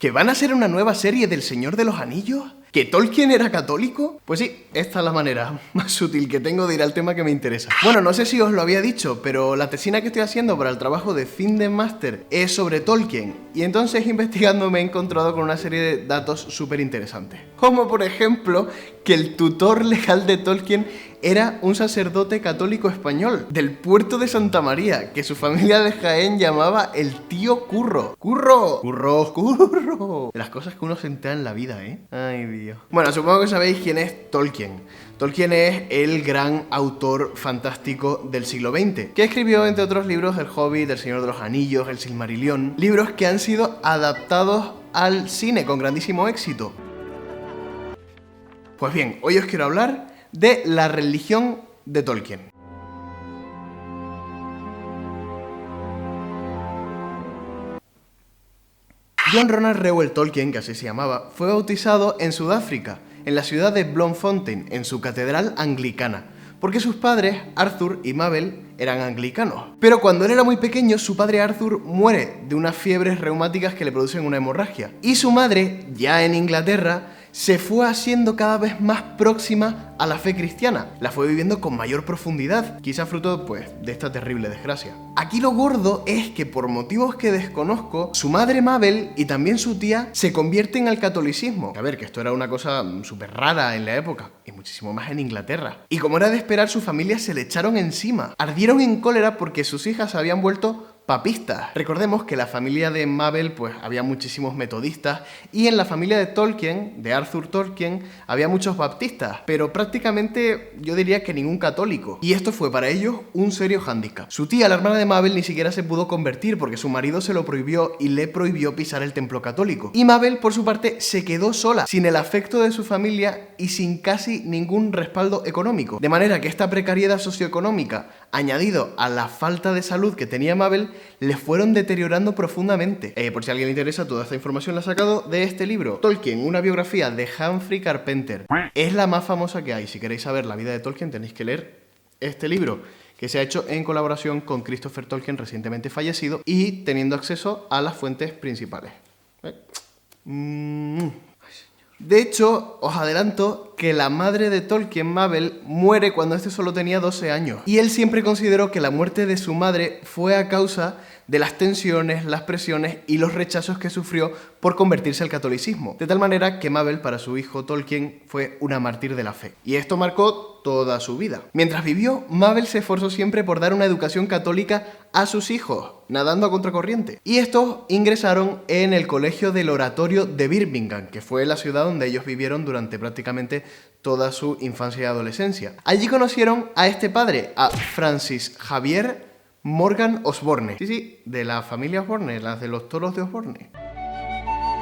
¿Que van a hacer una nueva serie del Señor de los Anillos? ¿Que Tolkien era católico? Pues sí, esta es la manera más sutil que tengo de ir al tema que me interesa. Bueno, no sé si os lo había dicho, pero la tesina que estoy haciendo para el trabajo de fin de máster es sobre Tolkien. Y entonces investigando me he encontrado con una serie de datos súper interesantes. Como por ejemplo, que el tutor legal de Tolkien era un sacerdote católico español del puerto de Santa María, que su familia de Jaén llamaba el tío Curro. ¡Curro! ¡Curro! ¡Curro! De las cosas que uno se entera en la vida, ¿eh? Ay, Dios. Bueno, supongo que sabéis quién es Tolkien. Tolkien es el gran autor fantástico del siglo XX, que escribió, entre otros libros, El Hobbit, El Señor de los Anillos, El Silmarillion, libros que han sido adaptados al cine con grandísimo éxito. Pues bien, hoy os quiero hablar de la religión de Tolkien. John Ronald Reuel Tolkien, que así se llamaba, fue bautizado en Sudáfrica, en la ciudad de Bloemfontein, en su catedral anglicana, porque sus padres, Arthur y Mabel, eran anglicanos. Pero cuando él era muy pequeño, su padre Arthur muere de unas fiebres reumáticas que le producen una hemorragia. Y su madre, ya en Inglaterra, se fue haciendo cada vez más próxima a la fe cristiana. La fue viviendo con mayor profundidad, quizá fruto, pues, de esta terrible desgracia. Aquí lo gordo es que por motivos que desconozco, su madre Mabel y también su tía se convierten al catolicismo. A ver, que esto era una cosa súper rara en la época, y muchísimo más en Inglaterra. Y como era de esperar, su familia se le echaron encima. Ardieron en cólera porque sus hijas se habían vuelto papistas. Recordemos que la familia de Mabel, pues había muchísimos metodistas, y en la familia de Tolkien, de Arthur Tolkien, había muchos baptistas, pero prácticamente yo diría que ningún católico. Y esto fue para ellos un serio hándicap. Su tía, la hermana de Mabel, ni siquiera se pudo convertir porque su marido se lo prohibió y le prohibió pisar el templo católico. Y Mabel, por su parte, se quedó sola, sin el afecto de su familia y sin casi ningún respaldo económico. De manera que esta precariedad socioeconómica, añadido a la falta de salud que tenía Mabel, le fueron deteriorando profundamente. Por si a alguien le interesa, toda esta información la he sacado de este libro, Tolkien, una biografía de Humphrey Carpenter. Es la más famosa que hay. Si queréis saber la vida de Tolkien, tenéis que leer este libro, que se ha hecho en colaboración con Christopher Tolkien, recientemente fallecido, y teniendo acceso a las fuentes principales. De hecho, os adelanto que la madre de Tolkien, Mabel, muere cuando este solo tenía 12 años. Y él siempre consideró que la muerte de su madre fue a causa de las tensiones, las presiones y los rechazos que sufrió por convertirse al catolicismo. De tal manera que Mabel, para su hijo Tolkien, fue una mártir de la fe. Y esto marcó toda su vida. Mientras vivió, Mabel se esforzó siempre por dar una educación católica a sus hijos, nadando a contracorriente. Y estos ingresaron en el colegio del oratorio de Birmingham, que fue la ciudad donde ellos vivieron durante prácticamente toda su infancia y adolescencia. Allí conocieron a este padre, a Francis Xavier Morgan Osborne. Sí, de la familia Osborne, las de los toros de Osborne.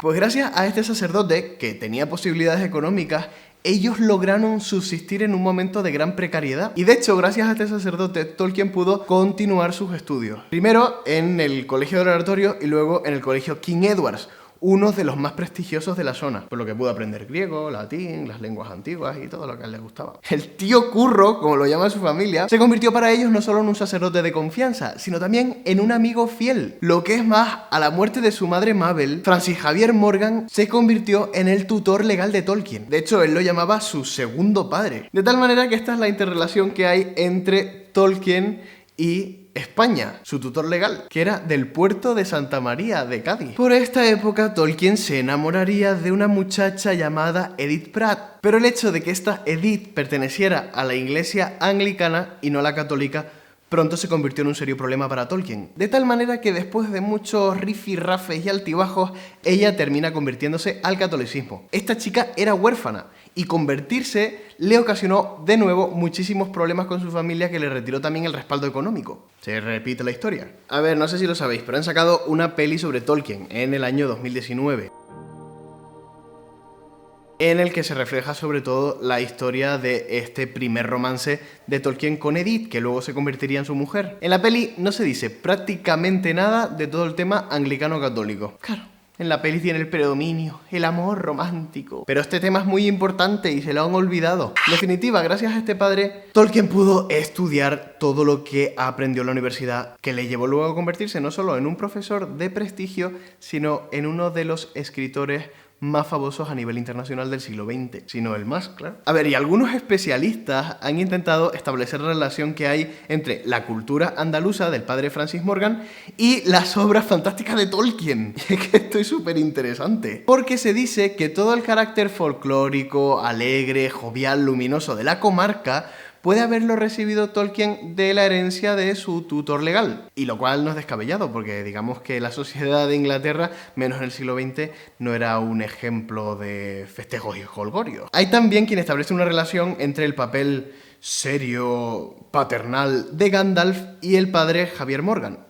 Pues gracias a este sacerdote, que tenía posibilidades económicas, ellos lograron subsistir en un momento de gran precariedad. Y de hecho, gracias a este sacerdote, Tolkien pudo continuar sus estudios. Primero en el colegio del oratorio y luego en el colegio King Edwards, uno de los más prestigiosos de la zona, por lo que pudo aprender griego, latín, las lenguas antiguas y todo lo que a él le gustaba. El tío Curro, como lo llama su familia, se convirtió para ellos no solo en un sacerdote de confianza, sino también en un amigo fiel. Lo que es más, a la muerte de su madre Mabel, Francis Xavier Morgan se convirtió en el tutor legal de Tolkien. De hecho, él lo llamaba su segundo padre. De tal manera que esta es la interrelación que hay entre Tolkien y España, su tutor legal, que era del puerto de Santa María de Cádiz. Por esta época, Tolkien se enamoraría de una muchacha llamada Edith Pratt, pero el hecho de que esta Edith perteneciera a la iglesia anglicana y no a la católica pronto se convirtió en un serio problema para Tolkien. De tal manera que después de muchos rifirrafes y altibajos, ella termina convirtiéndose al catolicismo. Esta chica era huérfana y convertirse le ocasionó de nuevo muchísimos problemas con su familia, que le retiró también el respaldo económico. Se repite la historia. A ver, no sé si lo sabéis, pero han sacado una peli sobre Tolkien en el año 2019. En el que se refleja sobre todo la historia de este primer romance de Tolkien con Edith, que luego se convertiría en su mujer. En la peli no se dice prácticamente nada de todo el tema anglicano-católico. Claro, En la peli tiene el predominio, el amor romántico. Pero este tema es muy importante y se lo han olvidado. En definitiva, gracias a este padre, Tolkien pudo estudiar todo lo que aprendió en la universidad, que le llevó luego a convertirse no solo en un profesor de prestigio, sino en uno de los escritores más famosos a nivel internacional del siglo XX, sino el más, claro. A ver, y algunos especialistas han intentado establecer la relación que hay entre la cultura andaluza del padre Francis Morgan y las obras fantásticas de Tolkien. Y es que esto es súper interesante, porque se dice que todo el carácter folclórico, alegre, jovial, luminoso de la comarca puede haberlo recibido Tolkien de la herencia de su tutor legal. Y lo cual no es descabellado, porque digamos que la sociedad de Inglaterra, menos en el siglo XX, no era un ejemplo de festejos y jolgorios. Hay también quien establece una relación entre el papel serio, paternal de Gandalf y el padre Javier Morgan.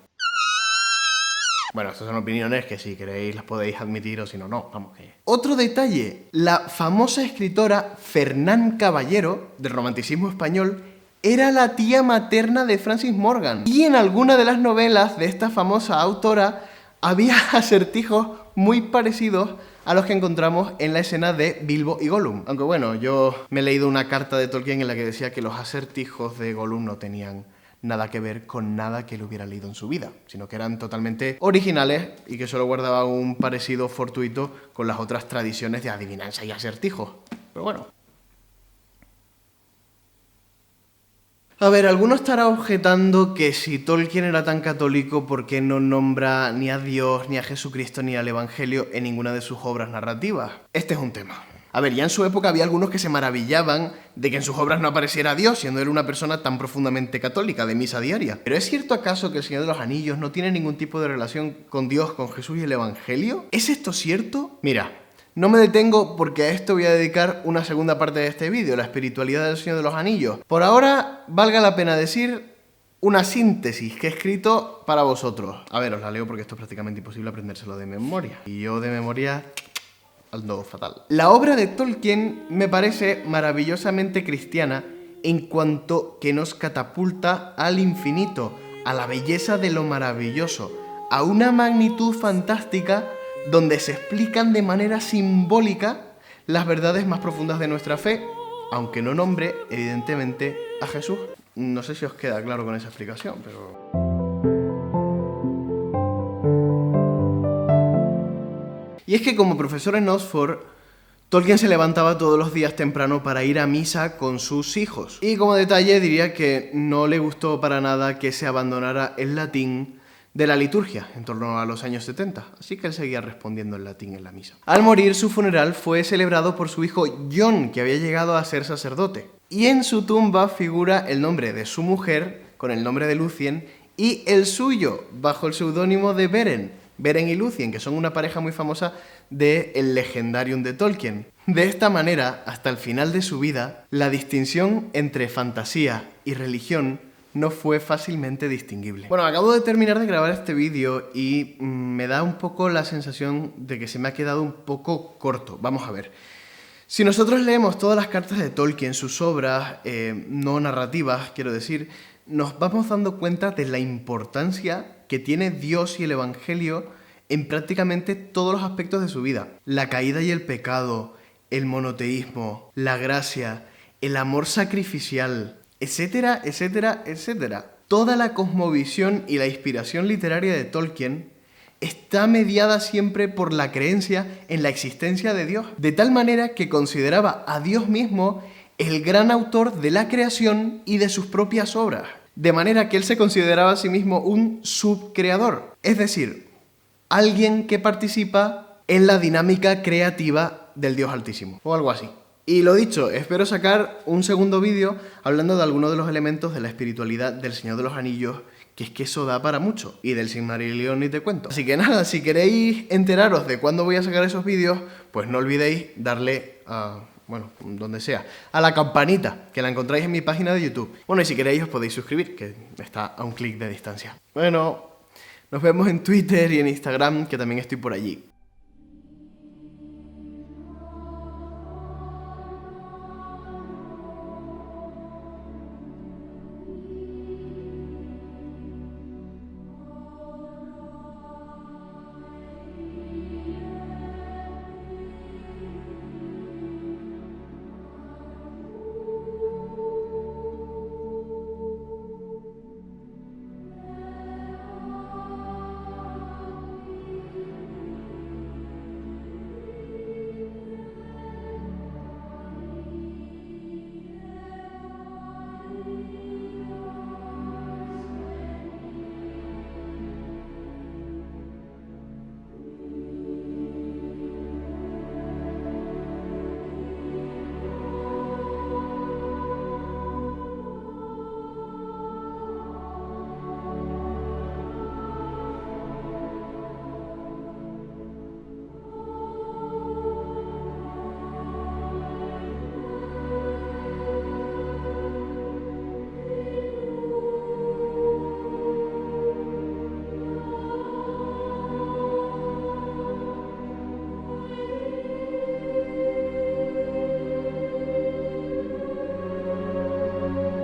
Bueno, estas son opiniones que si queréis las podéis admitir o si no, no. Vamos que... Otro detalle, la famosa escritora Fernán Caballero, del romanticismo español, era la tía materna de Francis Morgan. Y en alguna de las novelas de esta famosa autora había acertijos muy parecidos a los que encontramos en la escena de Bilbo y Gollum. Aunque bueno, yo me he leído una carta de Tolkien en la que decía que los acertijos de Gollum no tenían nada que ver con nada que él hubiera leído en su vida, sino que eran totalmente originales y que solo guardaban un parecido fortuito con las otras tradiciones de adivinanza y acertijos. Pero bueno. A ver, alguno estará objetando que si Tolkien era tan católico, ¿por qué no nombra ni a Dios, ni a Jesucristo, ni al Evangelio en ninguna de sus obras narrativas? Este es un tema. A ver, ya en su época había algunos que se maravillaban de que en sus obras no apareciera Dios, siendo él una persona tan profundamente católica, de misa diaria. ¿Pero es cierto acaso que el Señor de los Anillos no tiene ningún tipo de relación con Dios, con Jesús y el Evangelio? ¿Es esto cierto? Mira, no me detengo porque a esto voy a dedicar una segunda parte de este vídeo, la espiritualidad del Señor de los Anillos. Por ahora, valga la pena decir una síntesis que he escrito para vosotros. A ver, os la leo porque esto es prácticamente imposible aprendérselo de memoria. Y yo de memoria... algo fatal. La obra de Tolkien me parece maravillosamente cristiana en cuanto que nos catapulta al infinito, a la belleza de lo maravilloso, a una magnitud fantástica donde se explican de manera simbólica las verdades más profundas de nuestra fe, aunque no nombre, evidentemente, a Jesús. No sé si os queda claro con esa explicación, pero... Y es que como profesor en Oxford, Tolkien se levantaba todos los días temprano para ir a misa con sus hijos. Y como detalle diría que no le gustó para nada que se abandonara el latín de la liturgia en torno a los años 70, así que él seguía respondiendo en latín en la misa. Al morir, su funeral fue celebrado por su hijo John, que había llegado a ser sacerdote. Y en su tumba figura el nombre de su mujer, con el nombre de Lucien, y el suyo, bajo el seudónimo de Beren. Beren y Lucien, que son una pareja muy famosa del Legendarium de Tolkien. De esta manera, hasta el final de su vida, la distinción entre fantasía y religión no fue fácilmente distinguible. Bueno, acabo de terminar de grabar este vídeo y me da un poco la sensación de que se me ha quedado un poco corto. Vamos a ver. Si nosotros leemos todas las cartas de Tolkien, sus obras no narrativas, quiero decir, nos vamos dando cuenta de la importancia que tiene Dios y el Evangelio en prácticamente todos los aspectos de su vida. La caída y el pecado, el monoteísmo, la gracia, el amor sacrificial, etcétera, etcétera, etcétera. Toda la cosmovisión y la inspiración literaria de Tolkien está mediada siempre por la creencia en la existencia de Dios, de tal manera que consideraba a Dios mismo el gran autor de la creación y de sus propias obras. De manera que él se consideraba a sí mismo un subcreador, es decir, alguien que participa en la dinámica creativa del Dios Altísimo, o algo así. Y lo dicho, espero sacar un segundo vídeo hablando de algunos de los elementos de la espiritualidad del Señor de los Anillos, que es que eso da para mucho, y del Silmarillion ni te cuento. Así que nada, si queréis enteraros de cuándo voy a sacar esos vídeos, pues no olvidéis darle a... bueno, donde sea, a la campanita, que la encontráis en mi página de YouTube. Bueno, y si queréis os podéis suscribir, que está a un clic de distancia. Bueno, nos vemos en Twitter y en Instagram, que también estoy por allí.